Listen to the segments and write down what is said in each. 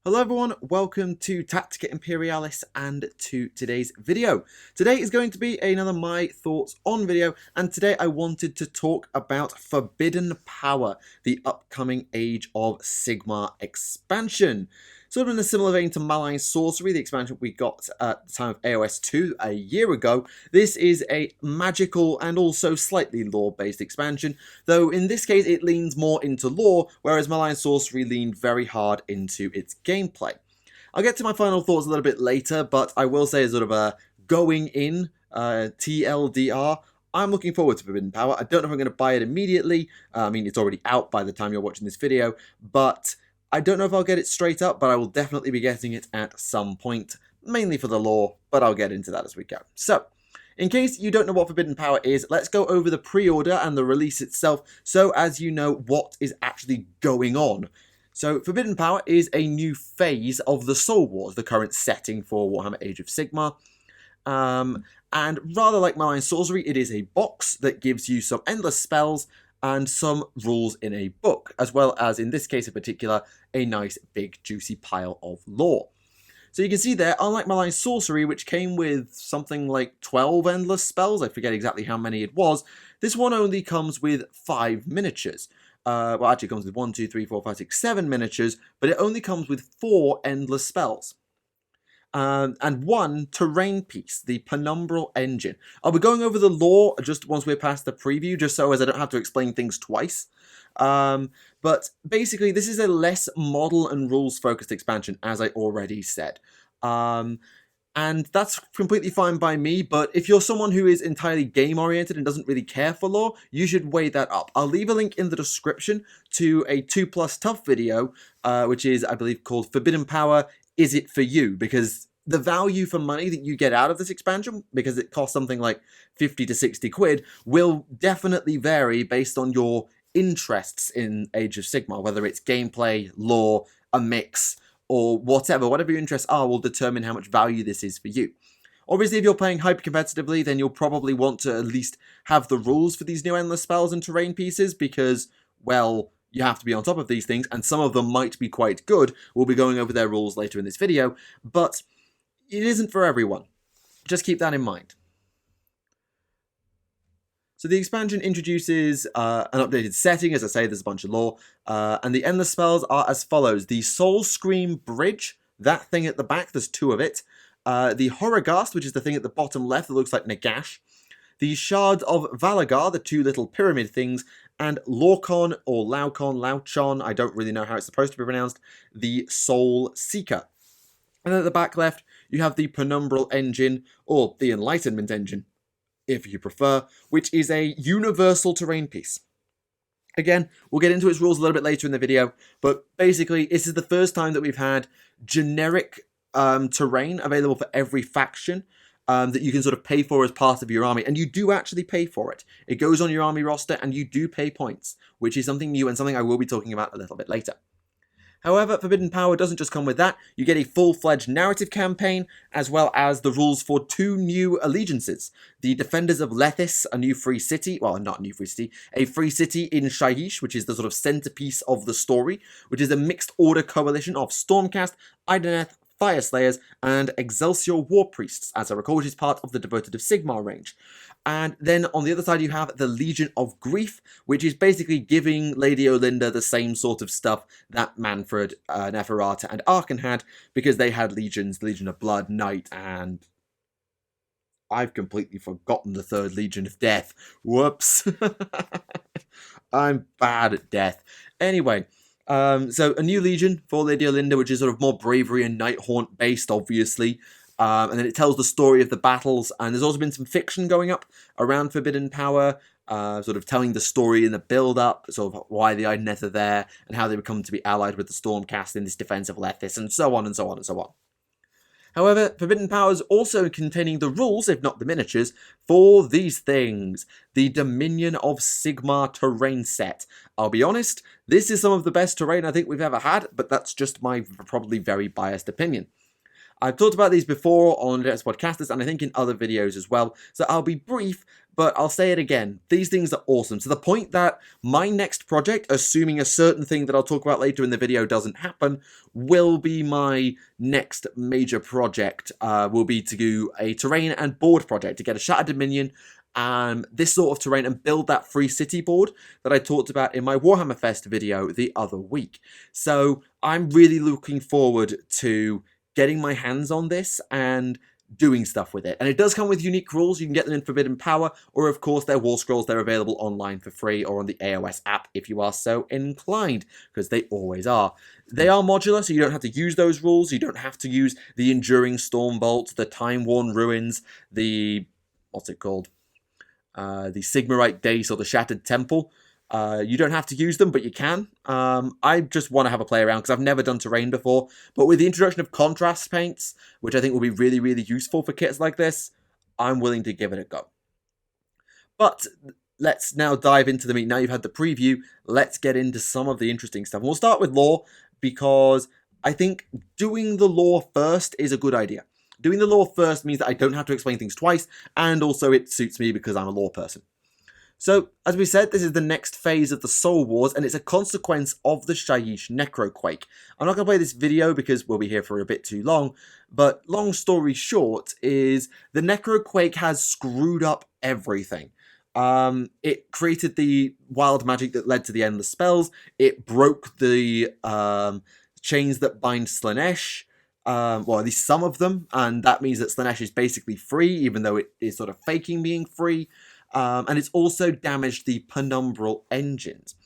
Hello everyone, welcome to Tactica Imperialis and to today's video. Today is going to be another My Thoughts On video, and today I wanted to talk about Forbidden Power, the upcoming Age of Sigmar expansion. Sort of in a similar vein to Malign Sorcery, the expansion we got at the time of AOS 2 a year ago, this is a magical and also slightly lore-based expansion, though in this case it leans more into lore, whereas Malign Sorcery leaned very hard into its gameplay. I'll get to my final thoughts a little bit later, but I will say as sort of a going in TLDR, I'm looking forward to Forbidden Power. I don't know if I'm going to buy it immediately. I mean, it's already out by the time you're watching this video, but I don't know if I'll get it straight up, but I will definitely be getting it at some point, mainly for the lore, but I'll get into that as we go. So, in case you don't know what Forbidden Power is, let's go over the pre-order and the release itself, so as you know what is actually going on. So, Forbidden Power is a new phase of the Soul Wars, the current setting for Warhammer Age of Sigmar. And rather like Malign Sorcery, it is a box that gives you some endless spells and some rules in a book, as well as, in this case in particular, a nice big juicy pile of lore. So you can see there, unlike Malign Sorcery, which came with something like 12 endless spells, I forget exactly how many it was, this one only comes with 5 miniatures. Well, actually it comes with 1, 2, 3, 4, 5, 6, 7 miniatures, but it only comes with 4 endless spells. And 1 terrain piece, the Penumbral Engine. I'll be going over the lore just once we're past the preview, just so as I don't have to explain things twice. But basically, this is a less model and rules-focused expansion, as I already said. And that's completely fine by me, but if you're someone who is entirely game-oriented and doesn't really care for lore, you should weigh that up. I'll leave a link in the description to a 2+ Tough video, which is, I believe, called Forbidden Power, Is It For You? Because the value for money that you get out of this expansion, because it costs something like 50 to 60 quid, will definitely vary based on your interests in Age of Sigmar, whether it's gameplay, lore, a mix, or whatever your interests are will determine how much value this is for you. Obviously, if you're playing hyper-competitively, then you'll probably want to at least have the rules for these new endless spells and terrain pieces, because, well, you have to be on top of these things, and some of them might be quite good. We'll be going over their rules later in this video, but it isn't for everyone. Just keep that in mind. So the expansion introduces an updated setting. As I say, there's a bunch of lore. And the endless spells are as follows. The Soul Scream Bridge, that thing at the back, there's 2 of it. The Horrorghast, which is the thing at the bottom left that looks like Nagash. The Shards of Baliga, the 2 little pyramid things. And Lockon, or Lauchon, I don't really know how it's supposed to be pronounced, the Soul Seeker. And at the back left, you have the Penumbral Engine, or the Enlightenment Engine, if you prefer, which is a universal terrain piece. Again, we'll get into its rules a little bit later in the video, but basically, this is the first time that we've had generic terrain available for every faction that you can sort of pay for as part of your army, and you do actually pay for it. It goes on your army roster, and you do pay points, which is something new and something I will be talking about a little bit later. However, Forbidden Power doesn't just come with that. You get a full-fledged narrative campaign, as well as the rules for 2 new allegiances. The Defenders of Lethis, a new free city, well, not a new free city, a free city in Shaiish, which is the sort of centerpiece of the story, which is a mixed order coalition of Stormcast, Idoneth, Fireslayers, and Excelsior War Priests, as I recall, which is part of the Devoted of Sigmar range. And then on the other side, you have the Legion of Grief, which is basically giving Lady Olinda the same sort of stuff that Manfred, Neferata, and Arkan had, because they had legions, the Legion of Blood, Night, and I've completely forgotten the 3rd Legion of Death. Whoops. I'm bad at death. Anyway, so a new legion for Lady Olinda, which is sort of more bravery and Nighthaunt based, obviously. And then it tells the story of the battles, and there's also been some fiction going up around Forbidden Power, sort of telling the story in the build-up, sort of why the Idoneth are there, and how they become to be allied with the Stormcast in this defense of Lethis, and so on and so on and so on. However, Forbidden Power is also containing the rules, if not the miniatures, for these things. The Dominion of Sigmar terrain set. I'll be honest, this is some of the best terrain I think we've ever had, but that's just my probably very biased opinion. I've talked about these before on Let's Podcasters and I think in other videos as well, so I'll be brief, but I'll say it again. These things are awesome, to the point that my next project, assuming a certain thing that I'll talk about later in the video doesn't happen, will be my next major project, will be to do a terrain and board project, to get a Shattered Dominion, this sort of terrain, and build that free city board that I talked about in my Warhammer Fest video the other week. So I'm really looking forward to getting my hands on this and doing stuff with it. And it does come with unique rules. You can get them in Forbidden Power, or of course they're War Scrolls. They're available online for free or on the AOS app if you are so inclined, because they always are. They are modular, so you don't have to use those rules. You don't have to use the Enduring Stormbolt, the Time-Worn Ruins, the... what's it called? The Sigmarite Dace or the Shattered Temple. You don't have to use them, but you can. I just want to have a play around because I've never done terrain before. But with the introduction of contrast paints, which I think will be really, really useful for kits like this, I'm willing to give it a go. But let's now dive into the meat. Now you've had the preview, let's get into some of the interesting stuff. And we'll start with lore, because I think doing the lore first is a good idea. Doing the lore first means that I don't have to explain things twice, and also it suits me because I'm a lore person. So, as we said, this is the next phase of the Soul Wars, and it's a consequence of the Shyish Necroquake. I'm not going to play this video because we'll be here for a bit too long, but long story short is the Necroquake has screwed up everything. It created the wild magic that led to the endless spells. It broke the chains that bind Slaanesh. Well, at least some of them, and that means that Slaanesh is basically free, even though it is sort of faking being free. And it's also damaged the penumbral engines.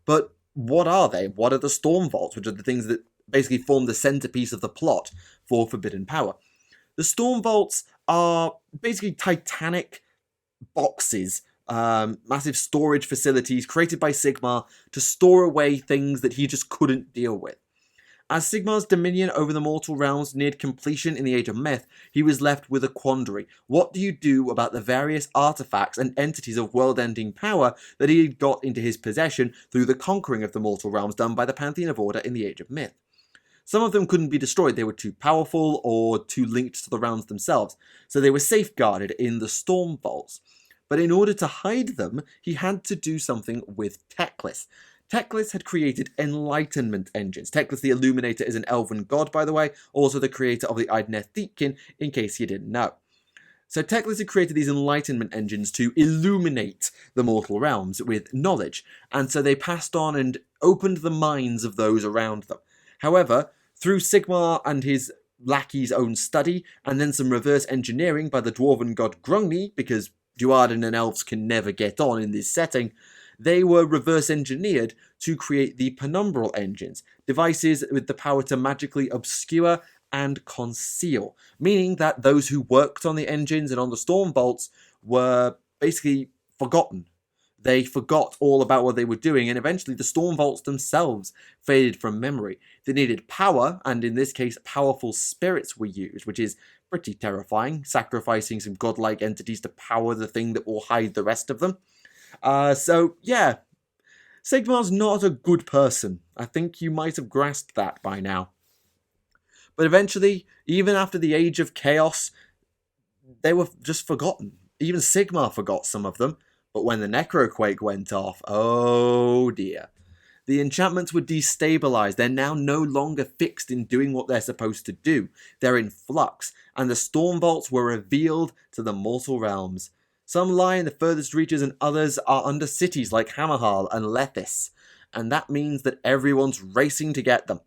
But what are they? What are the Storm Vaults, which are the things that basically form the centerpiece of the plot for Forbidden Power? The Storm Vaults are basically titanic boxes, massive storage facilities created by Sigmar to store away things that he just couldn't deal with. As Sigmar's dominion over the mortal realms neared completion in the Age of Myth, he was left with a quandary. What do you do about the various artifacts and entities of world-ending power that he had got into his possession through the conquering of the mortal realms done by the Pantheon of Order in the Age of Myth? Some of them couldn't be destroyed, they were too powerful or too linked to the realms themselves, so they were safeguarded in the Storm Vaults. But in order to hide them, he had to do something with Teclis. Teclis had created enlightenment engines. Teclis the Illuminator is an elven god, by the way, also the creator of the Idneth Deepkin, in case you didn't know. So Teclis had created these enlightenment engines to illuminate the mortal realms with knowledge, and so they passed on and opened the minds of those around them. However, through Sigmar and his lackey's own study, and then some reverse engineering by the dwarven god Grungni, because Duarden and elves can never get on in this setting, they were reverse engineered to create the penumbral engines, devices with the power to magically obscure and conceal, meaning that those who worked on the engines and on the Storm Bolts were basically forgotten. They forgot all about what they were doing, and eventually the Storm Vaults themselves faded from memory. They needed power, and in this case, powerful spirits were used, which is pretty terrifying, sacrificing some godlike entities to power the thing that will hide the rest of them. So, yeah, Sigmar's not a good person. I think you might have grasped that by now. But eventually, even after the Age of Chaos, they were just forgotten. Even Sigmar forgot some of them. But when the Necroquake went off, oh dear. The enchantments were destabilized. They're now no longer fixed in doing what they're supposed to do. They're in flux, and the Storm Vaults were revealed to the mortal realms. Some lie in the furthest reaches and others are under cities like Hammerhal and Lethis, and that means that everyone's racing to get them.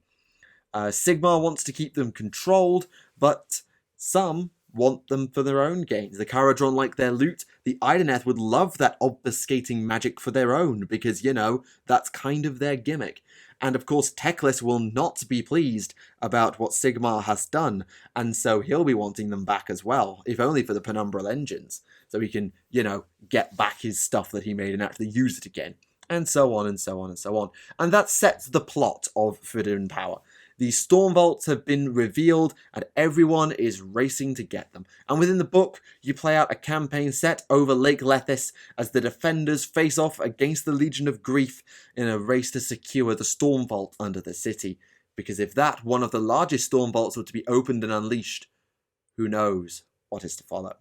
Sigmar wants to keep them controlled, but some want them for their own gains. The Caradron like their loot. The Idoneth would love that obfuscating magic for their own, because, you know, that's kind of their gimmick. And of course, Teclis will not be pleased about what Sigmar has done, and so he'll be wanting them back as well, if only for the penumbral engines, so he can, you know, get back his stuff that he made and actually use it again, and so on and so on and so on. And that sets the plot of Forbidden Power. The Storm Vaults have been revealed, and everyone is racing to get them. And within the book, you play out a campaign set over Lake Lethis as the defenders face off against the Legion of Grief in a race to secure the Storm Vault under the city. because if that, one of the largest storm bolts, were to be opened and unleashed, who knows what is to follow.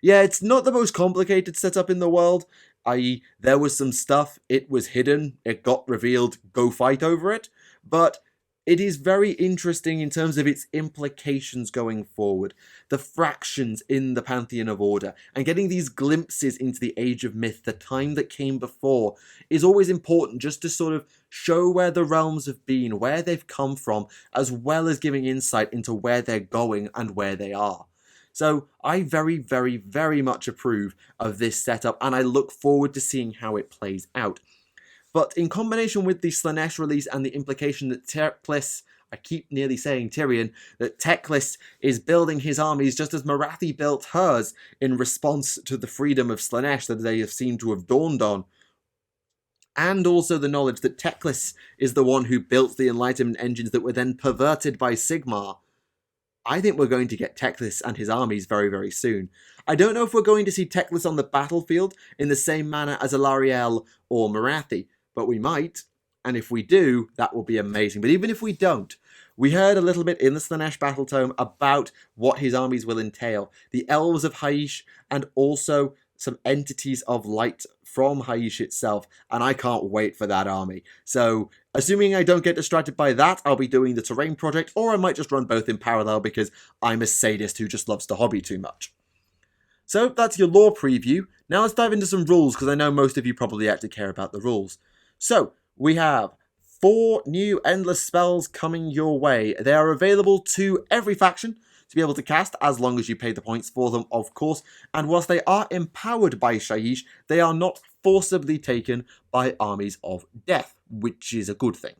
Yeah, it's not the most complicated setup in the world, i.e. there was some stuff, it was hidden, it got revealed, go fight over it, but it is very interesting in terms of its implications going forward, the fractions in the Pantheon of Order, and getting these glimpses into the Age of Myth, the time that came before, is always important just to sort of show where the realms have been, where they've come from, as well as giving insight into where they're going and where they are. So I very, very, very much approve of this setup, and I look forward to seeing how it plays out. But in combination with the Slaanesh release and the implication that Teclis, I keep nearly saying Tyrion, that Teclis is building his armies just as Morathi built hers in response to the freedom of Slaanesh that they have seemed to have dawned on, and also the knowledge that Teclis is the one who built the Enlightenment engines that were then perverted by Sigmar, I think we're going to get Teclis and his armies very, very soon. I don't know if we're going to see Teclis on the battlefield in the same manner as Alarielle or Morathi, but we might, and if we do, that will be amazing. But even if we don't, we heard a little bit in the Slaanesh Battle Tome about what his armies will entail. The Elves of Haish, and also some entities of light from Haish itself, and I can't wait for that army. So, assuming I don't get distracted by that, I'll be doing the terrain project, or I might just run both in parallel because I'm a sadist who just loves to hobby too much. So, that's your lore preview. Now let's dive into some rules, because I know most of you probably actually care about the rules. So, we have 4 new endless spells coming your way. They are available to every faction to be able to cast, as long as you pay the points for them, of course. And whilst they are empowered by Shyish, they are not forcibly taken by armies of death, which is a good thing.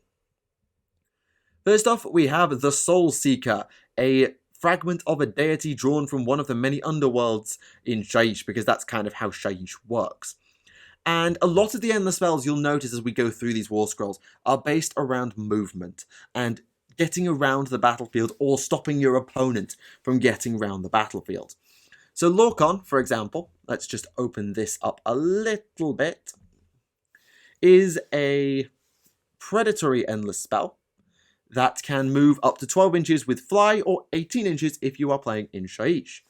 First off, we have the Soul Seeker, a fragment of a deity drawn from one of the many underworlds in Shyish, because that's kind of how Shyish works. And a lot of the endless spells you'll notice as we go through these war scrolls are based around movement and getting around the battlefield or stopping your opponent from getting around the battlefield. So Lockon, for example, let's just open this up a little bit, is a predatory endless spell that can move up to 12 inches with fly or 18 inches if you are playing in Shyish.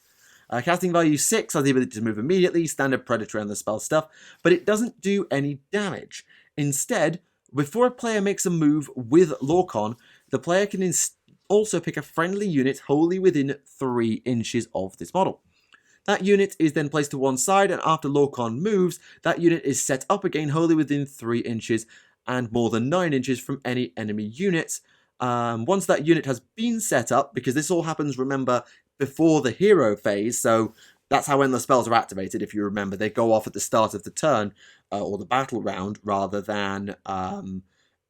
Casting value 6 has the ability to move immediately, standard predatory endless spell stuff, but it doesn't do any damage. Instead, before a player makes a move with Lockon, the player can also pick a friendly unit wholly within 3 inches of this model. That unit is then placed to one side, and after Lockon moves, that unit is set up again wholly within 3 inches and more than 9 inches from any enemy units. Once that unit has been set up, because this all happens, remember, before the hero phase, so that's how endless spells are activated, if you remember. They go off at the start of the turn, or the battle round, rather than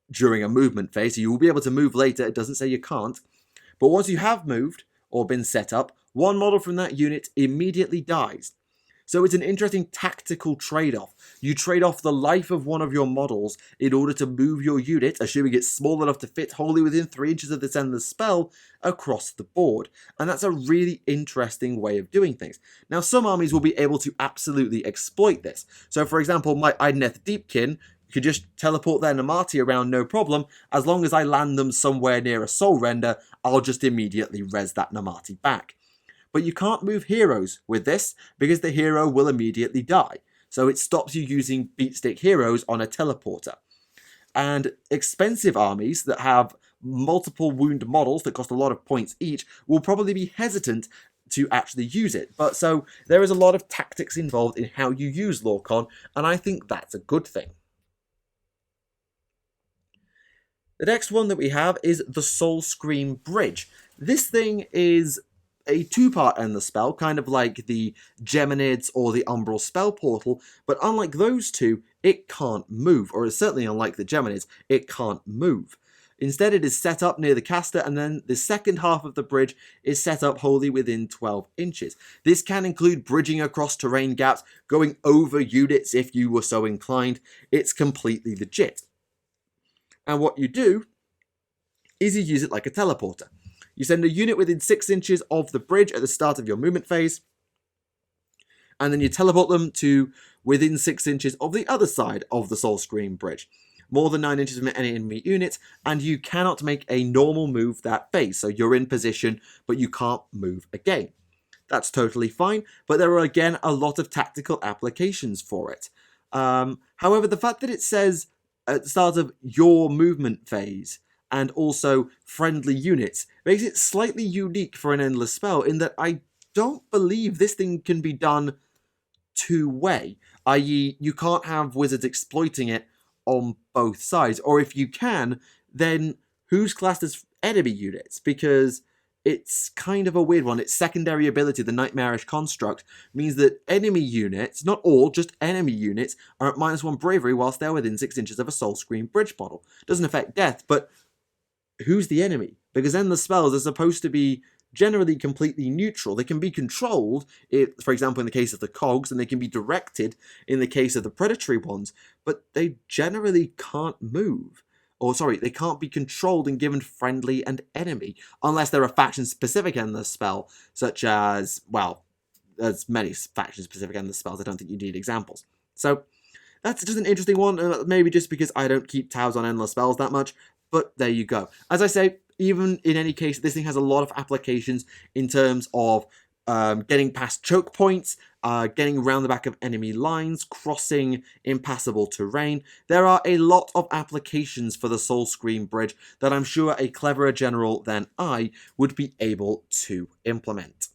during a movement phase, so you will be able to move later. It doesn't say you can't. But once you have moved or been set up, one model from that unit immediately dies. So it's an interesting tactical trade-off. You trade off the life of one of your models in order to move your unit, assuming it's small enough to fit wholly within 3 inches of this endless spell, across the board. And that's a really interesting way of doing things. Now, some armies will be able to absolutely exploit this. So, for example, my Idoneth Deepkin could just teleport their Namati around no problem. As long as I land them somewhere near a Soul Render, I'll just immediately res that Namati back. But you can't move heroes with this, because the hero will immediately die. So it stops you using beatstick heroes on a teleporter. And expensive armies that have multiple wound models that cost a lot of points each will probably be hesitant to actually use it. But so there is a lot of tactics involved in how you use Lockon, and I think that's a good thing. The next one that we have is the Soul Scream Bridge. This thing is a 2-part endless spell, kind of like the Geminids or the Umbral Spell Portal, but unlike those two, it can't move, or certainly unlike the Geminids, it can't move. Instead, it is set up near the caster, and then the second half of the bridge is set up wholly within 12 inches. This can include bridging across terrain gaps, going over units if you were so inclined. It's completely legit. And what you do is you use it like a teleporter. You send a unit within 6 inches of the bridge at the start of your movement phase, and then you teleport them to within 6 inches of the other side of the Soul Scream Bridge. more than 9 inches from any enemy unit, and you cannot make a normal move that phase. So you're in position, but you can't move again. That's totally fine, but there are again a lot of tactical applications for it. However, the fact that it says at the start of your movement phase and also friendly units makes it slightly unique for an endless spell in that I don't believe this thing can be done two-way, i.e. you can't have wizards exploiting it on both sides, or if you can, then who's classed as enemy units? Because it's kind of a weird one. Its secondary ability, the Nightmarish Construct, means that enemy units, not all, just enemy units, are at -1 bravery whilst they're within 6 inches of a Soul Scream bridge model. Doesn't affect death, but who's the enemy? Because then the spells are supposed to be generally completely neutral. They can be controlled, for example, in the case of the cogs, and they can be directed in the case of the predatory ones, but they generally can't move. Or, sorry, they can't be controlled and given friendly and enemy, unless they're a faction-specific endless spell, such as, well, there's many faction-specific endless spells. I don't think you need examples. So, that's just an interesting one, maybe just because I don't keep tabs on endless spells that much, but there you go. As I say, even in any case, this thing has a lot of applications in terms of getting past choke points, getting around the back of enemy lines, crossing impassable terrain. There are a lot of applications for the Soul Scream Bridge that I'm sure a cleverer general than I would be able to implement.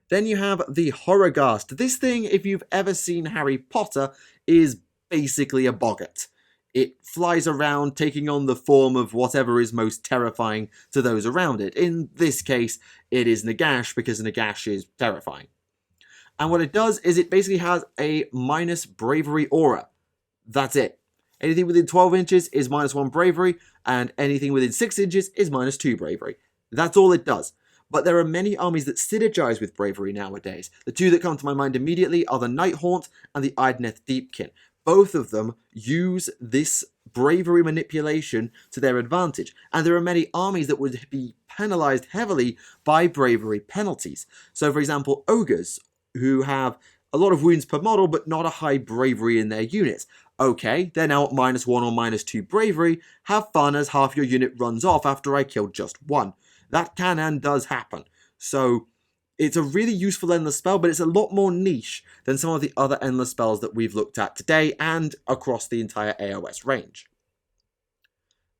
Then you have the Horrorghast. This thing, if you've ever seen Harry Potter, is basically a boggart. It flies around, taking on the form of whatever is most terrifying to those around it. In this case, it is Nagash, because Nagash is terrifying. And what it does is it basically has a minus bravery aura. That's it. Anything within 12 inches is -1 bravery, and anything within 6 inches is -2 bravery. That's all it does. But there are many armies that synergize with bravery nowadays. The two that come to my mind immediately are the Nighthaunt and the Idneth Deepkin. Both of them use this bravery manipulation to their advantage, and there are many armies that would be penalized heavily by bravery penalties. So, for example, ogres, who have a lot of wounds per model, but not a high bravery in their units. Okay, they're now at -1 or -2 bravery. Have fun as half your unit runs off after I killed just one. That can and does happen. So, it's a really useful endless spell, but it's a lot more niche than some of the other endless spells that we've looked at today and across the entire AOS range.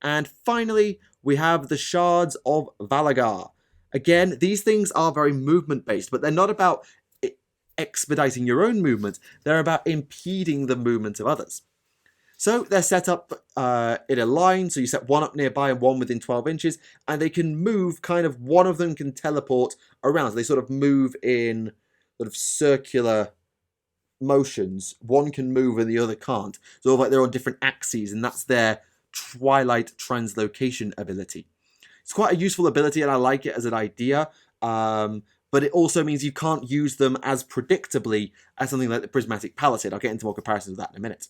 And finally, we have the Shards of Baliga. Again, these things are very movement-based, but they're not about expediting your own movement. They're about impeding the movement of others. So they're set up in a line, so you set one up nearby and one within 12 inches, and they can move, kind of, one of them can teleport around. So they sort of move in sort of circular motions. One can move and the other can't. So like they're on different axes, and that's their Twilight Translocation ability. It's quite a useful ability, and I like it as an idea, but it also means you can't use them as predictably as something like the Prismatic Palisade. I'll get into more comparisons of that in a minute.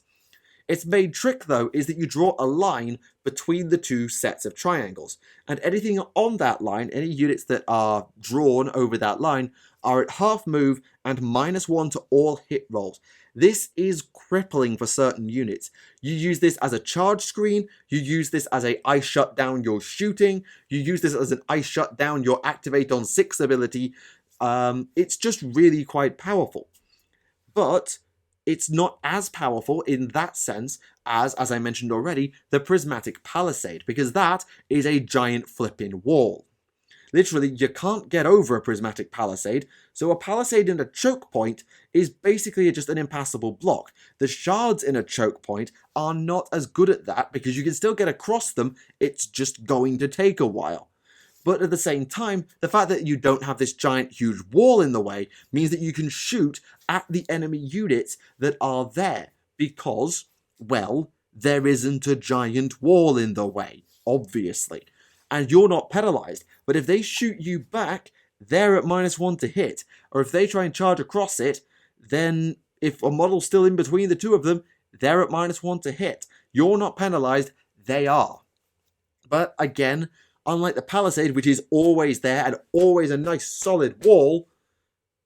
Its main trick, though, is that you draw a line between the two sets of triangles, and anything on that line, any units that are drawn over that line, are at half move and -1 to all hit rolls. This is crippling for certain units. You use this as a charge screen, you use this as a I shut down your shooting, you use this as an I shut down your activate on 6 ability. It's just really quite powerful. But it's not as powerful in that sense as I mentioned already, the Prismatic Palisade, because that is a giant flipping wall. Literally, you can't get over a Prismatic Palisade, so a Palisade in a choke point is basically just an impassable block. The shards in a choke point are not as good at that, because you can still get across them, it's just going to take a while. But at the same time, the fact that you don't have this giant, huge wall in the way means that you can shoot at the enemy units that are there, because, well, there isn't a giant wall in the way, obviously. And you're not penalized, but if they shoot you back, they're at -1 to hit, or if they try and charge across it, then if a model's still in between the two of them, they're at -1 to hit. You're not penalized, they are. But again, unlike the Palisade, which is always there and always a nice solid wall,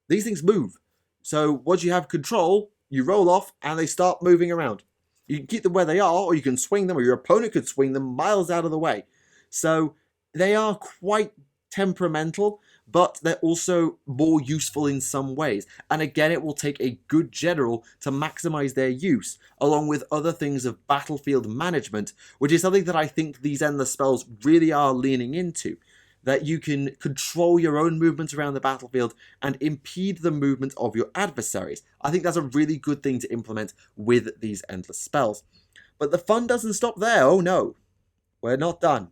these things move. So once you have control, you roll off and they start moving around. You can keep them where they are, or you can swing them, or your opponent could swing them miles out of the way. So they are quite temperamental, but they're also more useful in some ways. And again, it will take a good general to maximize their use, along with other things of battlefield management, which is something that I think these endless spells really are leaning into. That you can control your own movement around the battlefield and impede the movement of your adversaries. I think that's a really good thing to implement with these endless spells. But the fun doesn't stop there. Oh no, we're not done.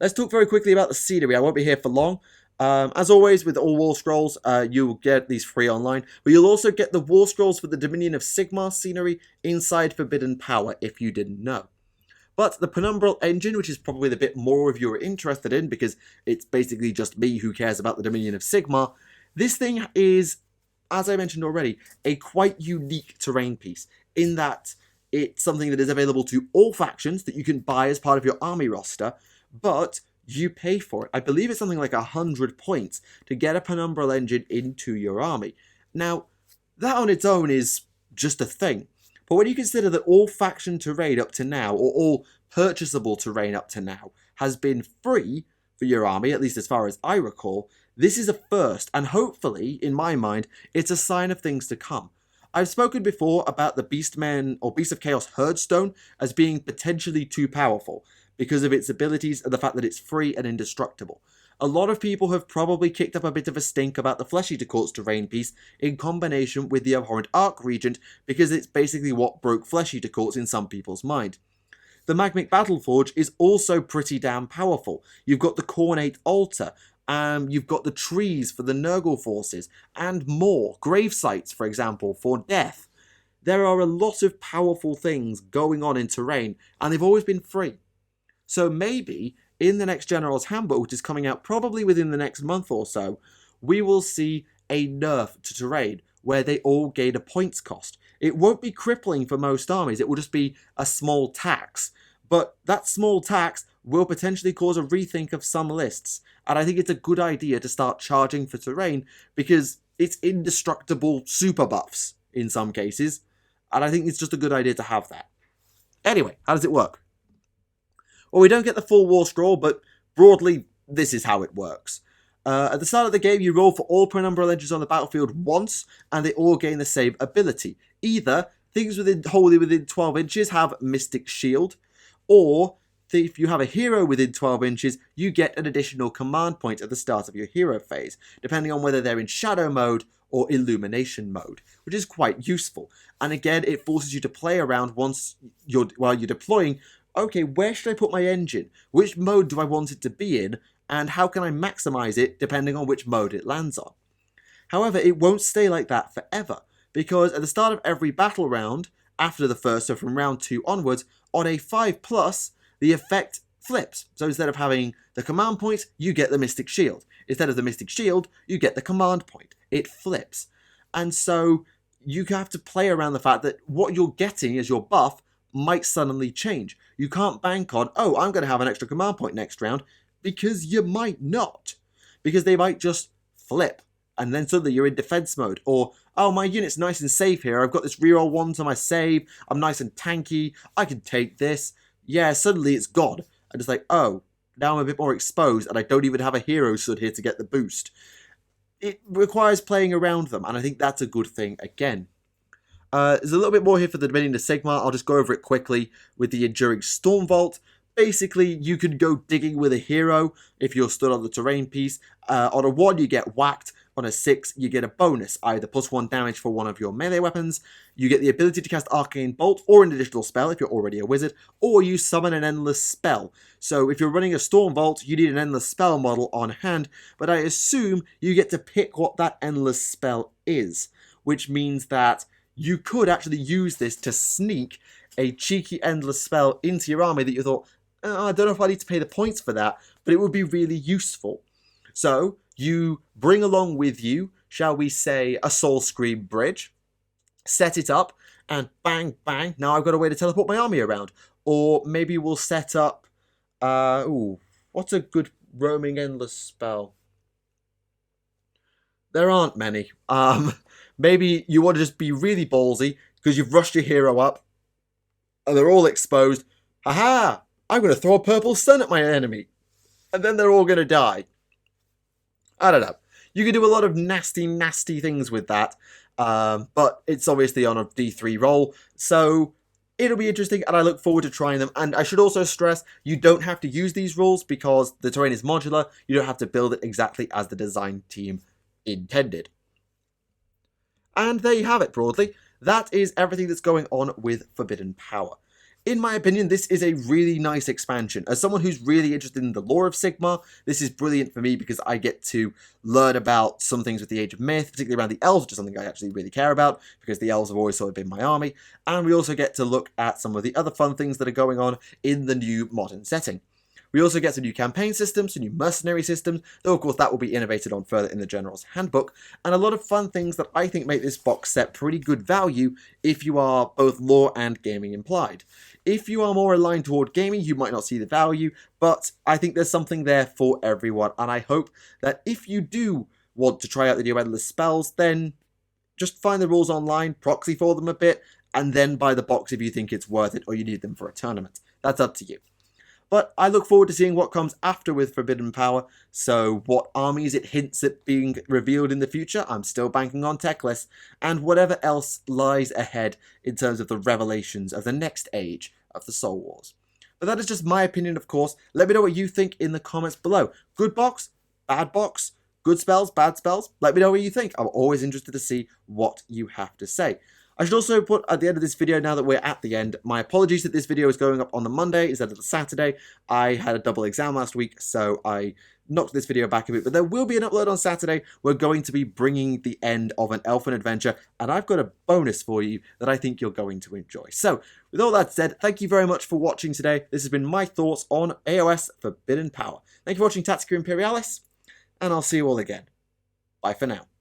Let's talk very quickly about the scenery. I won't be here for long. As always, with all War Scrolls, you'll get these free online, but you'll also get the War Scrolls for the Dominion of Sigmar scenery inside Forbidden Power, if you didn't know. But the Penumbral Engine, which is probably the bit more of you are interested in, because it's basically just me who cares about the Dominion of Sigmar, this thing is, as I mentioned already, a quite unique terrain piece, in that it's something that is available to all factions that you can buy as part of your army roster, but you pay for it. I believe it's something like 100 points to get a Penumbral Engine into your army. Now, that on its own is just a thing. But when you consider that all faction terrain up to now, or all purchasable terrain up to now, has been free for your army, at least as far as I recall, this is a first, and hopefully, in my mind, it's a sign of things to come. I've spoken before about the Beastmen, or Beast of Chaos Herdstone, as being potentially too powerful, because of its abilities and the fact that it's free and indestructible. A lot of people have probably kicked up a bit of a stink about the Flesh Eater Court's terrain piece in combination with the Abhorrent Archregent, because it's basically what broke Flesh Eater Courts in some people's mind. The Magmic Battleforge is also pretty damn powerful. You've got the Cornate Altar, you've got the trees for the Nurgle forces, and more. Grave sites, for example, for death. There are a lot of powerful things going on in terrain, and they've always been free. So maybe, in the next General's Handbook, which is coming out probably within the next month or so, we will see a nerf to terrain where they all gain a points cost. It won't be crippling for most armies, it will just be a small tax. But that small tax will potentially cause a rethink of some lists. And I think it's a good idea to start charging for terrain, because it's indestructible super buffs in some cases. And I think it's just a good idea to have that. Anyway, how does it work? Well, we don't get the full War Scroll, but broadly, this is how it works. At the start of the game, you roll for all Penumbral Engines on the battlefield once, and they all gain the same ability. Either things wholly within 12 inches have Mystic Shield, or if you have a hero within 12 inches, you get an additional command point at the start of your hero phase, depending on whether they're in Shadow mode or Illumination mode, which is quite useful. And again, it forces you to play around while you're deploying. Okay, where should I put my engine? Which mode do I want it to be in? And how can I maximize it depending on which mode it lands on? However, it won't stay like that forever, because at the start of every battle round, after the first, so from round 2 onwards, on a 5+, the effect flips. So instead of having the command point, you get the Mystic Shield. Instead of the Mystic Shield, you get the command point. It flips. And so you have to play around the fact that what you're getting as your buff might suddenly change. You can't bank on, oh, I'm going to have an extra command point next round, because you might not. Because they might just flip, and then suddenly you're in defense mode. Or, oh, my unit's nice and safe here, I've got this reroll 1 to my save, I'm nice and tanky, I can take this. Yeah, suddenly it's gone. And it's like, oh, now I'm a bit more exposed, and I don't even have a hero stood here to get the boost. It requires playing around them, and I think that's a good thing again. There's a little bit more here for the Dominion of Sigmar. I'll just go over it quickly with the Enduring Storm Vault. Basically, you can go digging with a hero if you're stood on the terrain piece. On a 1, you get whacked. On a 6, you get a bonus, either +1 damage for one of your melee weapons. You get the ability to cast Arcane Bolt or an additional spell if you're already a wizard, or you summon an endless spell. So if you're running a Storm Vault, you need an endless spell model on hand, but I assume you get to pick what that endless spell is, which means that you could actually use this to sneak a cheeky endless spell into your army that you thought, oh, I don't know if I need to pay the points for that, but it would be really useful. So you bring along with you, shall we say, a Soul Scream Bridge, set it up, and bang, bang, now I've got a way to teleport my army around. Or maybe we'll set up, what's a good roaming endless spell? There aren't many. Maybe you want to just be really ballsy because you've rushed your hero up and they're all exposed. Haha! I'm going to throw a purple sun at my enemy. And then they're all going to die. I don't know. You can do a lot of nasty, nasty things with that. But it's obviously on a D3 roll. So it'll be interesting and I look forward to trying them. And I should also stress, you don't have to use these rules because the terrain is modular. You don't have to build it exactly as the design team intended. And there you have it, broadly. That is everything that's going on with Forbidden Power. In my opinion, this is a really nice expansion. As someone who's really interested in the lore of Sigmar, this is brilliant for me because I get to learn about some things with the Age of Myth, particularly around the elves, which is something I actually really care about because the elves have always sort of been my army. And we also get to look at some of the other fun things that are going on in the new modern setting. We also get some new campaign systems, some new mercenary systems, though of course that will be innovated on further in the General's Handbook, and a lot of fun things that I think make this box set pretty good value if you are both lore and gaming implied. If you are more aligned toward gaming, you might not see the value, but I think there's something there for everyone, and I hope that if you do want to try out the new endless spells, then just find the rules online, proxy for them a bit, and then buy the box if you think it's worth it or you need them for a tournament. That's up to you. But I look forward to seeing what comes after with Forbidden Power, so what armies it hints at being revealed in the future, I'm still banking on Techless, and whatever else lies ahead in terms of the revelations of the next age of the Soul Wars. But that is just my opinion, of course. Let me know what you think in the comments below. Good box? Bad box? Good spells? Bad spells? Let me know what you think. I'm always interested to see what you have to say. I should also put at the end of this video, now that we're at the end, my apologies that this video is going up on the Monday instead of the Saturday. I had a double exam last week, so I knocked this video back a bit, but there will be an upload on Saturday. We're going to be bringing the end of an Elfin adventure, and I've got a bonus for you that I think you're going to enjoy. So, with all that said, thank you very much for watching today. This has been my thoughts on AOS Forbidden Power. Thank you for watching Tactica Imperialis, and I'll see you all again. Bye for now.